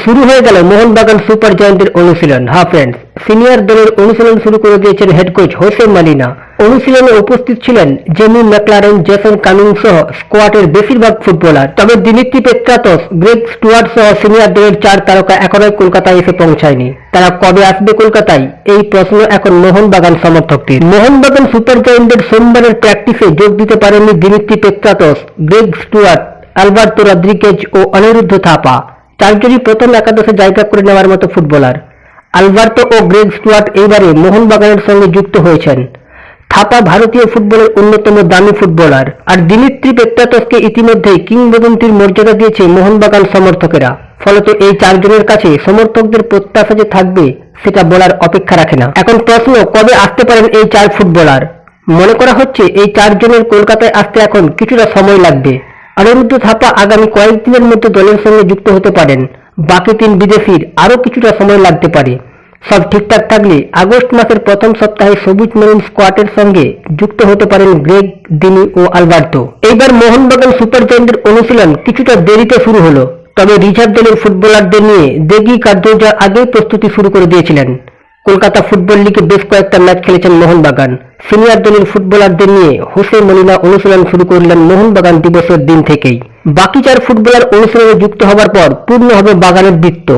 শুরু হয়ে গেল মোহনবাগান সুপার জায়ান্টের অনুশীলন। ফ্রেন্ডস, সিনিয়র দলের অনুশীলন শুরু করে দিয়েছেন হেড কোচ হোসে মলিনা। অনুশীলনে উপস্থিত ছিলেন জেমি ম্যাকলারেন, জেসন কামিং সহ স্কোয়াডের বেশিরভাগ ফুটবলার। তবে দিমিত্রি পেত্রাতস, গ্রেগ স্টুয়ার্ট সহ সিনিয়র দলের 4 তারকা এখনই কলকাতায় এসে পৌঁছায়নি। তারা কবে আসবে কলকাতায়, এই প্রশ্ন এখন মোহনবাগান সমর্থকদের। মোহনবাগান সুপার জায়ান্টের সোমবারের প্র্যাকটিসে যোগ দিতে পারেননি Dimitri Petratos, Greg Stewart, Alberto Rodriguez ও অনিরুদ্ধ থাপা। চারজনই প্রথম একাদশে জায়গা করে নেওয়ার মতো ফুটবলার। আলবার্তো ও গ্রেগ স্টুয়ার্ট এইবারে মোহনবাগানের সঙ্গে যুক্ত হয়েছেন। থাপা ভারতীয় ফুটবলের অন্যতম দামি ফুটবলার। আর দিমিত্রি পেত্রাতসকে ইতিমধ্যেই কিংবদন্তির মর্যাদা দিয়েছে মোহনবাগান সমর্থকেরা। ফলত এই 4 জনের কাছে সমর্থকদের প্রত্যাশা যে থাকবে সেটা বলার অপেক্ষা রাখে না। এখন প্রশ্ন, কবে আসতে পারেন এই 4 ফুটবলার? মনে করা হচ্ছে এই 4 জনের কলকাতায় আসতে এখন কিছুটা সময় লাগবে। অনিরুদ্ধ থাপা আগামী কয়েকদিনের মধ্যে দলের সঙ্গে যুক্ত হতে পারেন। বাকি 3 বিদেশির আরও কিছুটা সময় লাগতে পারে। সব ঠিকঠাক থাকলে আগস্ট মাসের প্রথম সপ্তাহে সবুজ মেরিন স্কোয়াডের সঙ্গে যুক্ত হতে পারেন গ্রেগ, দিমি ও আলবার্তো। এইবার মোহনবাগান সুপার জায়ান্টের অনুশীলন কিছুটা দেরিতে শুরু হলো। তবে রিজার্ভ দলের ফুটবলারদের নিয়ে দেগি কার্দোজা আগেই প্রস্তুতি শুরু করে দিয়েছিলেন। কলকাতা ফুটবল লিগে বেশ কয়েকটা ম্যাচ খেলেছেন মোহনবাগান। সিনিয়র দলের ফুটবলারদের নিয়ে হোসে মলিনা অনুশীলন শুরু করলেন মোহনবাগান দিবসের দিন থেকেই। বাকি 4 ফুটবলার অনুশীলনে যুক্ত হবার পর পূর্ণ হবে বাগানের বৃত্ত।